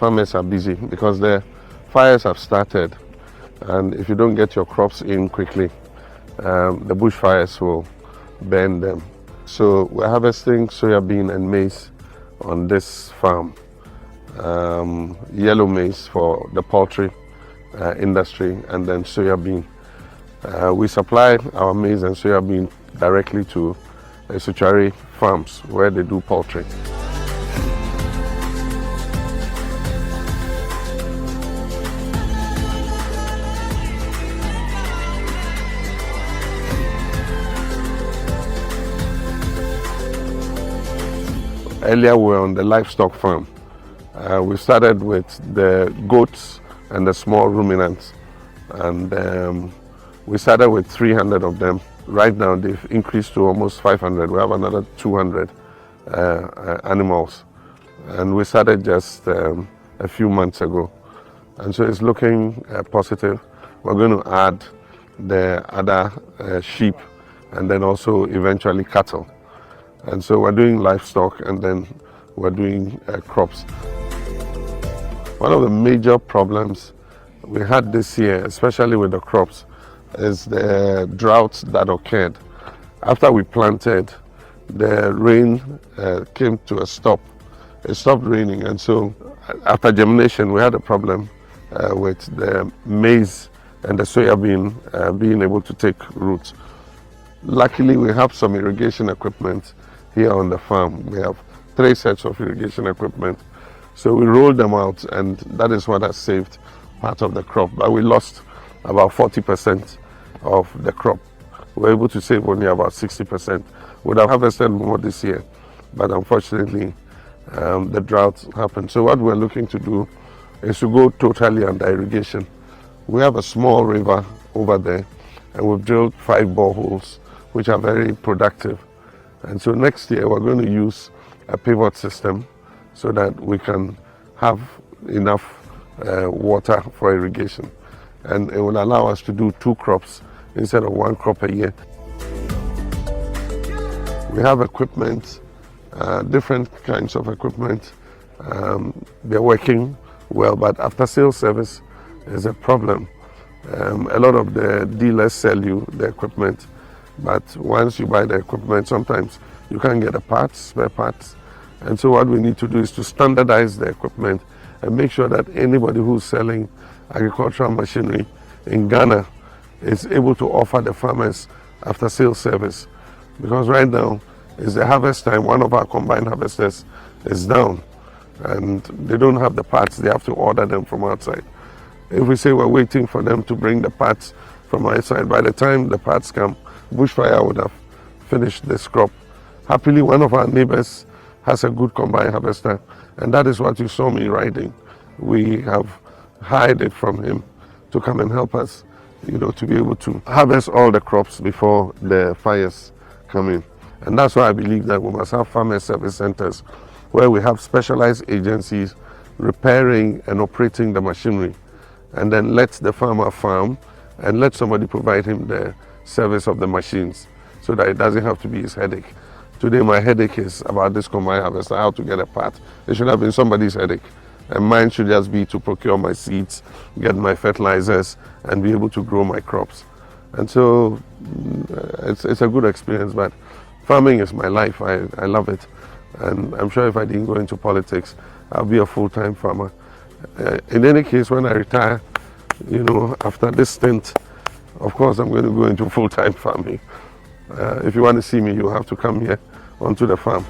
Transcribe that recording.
Farmers are busy because the fires have started, and if you don't get your crops in quickly, the bushfires will burn them. So we're harvesting soybean and maize on this farm. Yellow maize for the poultry industry, and then soybean. We supply our maize and soybean directly to Esuchari farms where they do poultry. Earlier we were on the livestock farm. We started with the goats and the small ruminants, and we started with 300 of them. Right now they've increased to almost 500. We have another 200 animals, and we started just a few months ago, and so it's looking positive. We're going to add the other sheep and then also eventually cattle. And so we're doing livestock, and then we're doing crops. One of the major problems we had this year, especially with the crops, is the drought that occurred. After we planted, the rain came to a stop. It stopped raining, and so after germination, we had a problem with the maize and the soybean being able to take root. Luckily, we have some irrigation equipment here on the farm. We have 3 sets of irrigation equipment. So we rolled them out, and that is what has saved part of the crop. But we lost about 40% of the crop. We were able to save only about 60%. We'd have harvested more this year, but unfortunately the drought happened. So what we're looking to do is to go totally under irrigation. We have a small river over there, and we've drilled 5 boreholes, which are very productive. And so next year we're going to use a pivot system so that we can have enough water for irrigation. And it will allow us to do 2 crops instead of 1 crop a year. We have equipment, different kinds of equipment. They're working well, but after sales service is a problem. A lot of the dealers sell you the equipment, but once you buy the equipment, sometimes you can't get the parts, spare parts. And so what we need to do is to standardize the equipment and make sure that anybody who's selling agricultural machinery in Ghana is able to offer the farmers after sales service. Because right now is the harvest time. One of our combined harvesters is down, and they don't have the parts. They have to order them from outside. If we say we're waiting for them to bring the parts from outside, by the time the parts come, bushfire would have finished this crop. Happily, one of our neighbors has a good combine harvester, and that is what you saw me riding. We have hired it from him to come and help us, to be able to harvest all the crops before the fires come in. And that's why I believe that we must have farmer service centers where we have specialized agencies repairing and operating the machinery, and then let the farmer farm and let somebody provide him the service of the machines so that it doesn't have to be his headache. Today my headache is about this combine harvester, how to get a part. It should have been somebody's headache. And mine should just be to procure my seeds, get my fertilizers, and be able to grow my crops. And so it's a good experience, but farming is my life. I love it. And I'm sure if I didn't go into politics, I'll be a full-time farmer. In any case, when I retire, after this stint, of course, I'm going to go into full-time farming. If you want to see me, you have to come here onto the farm.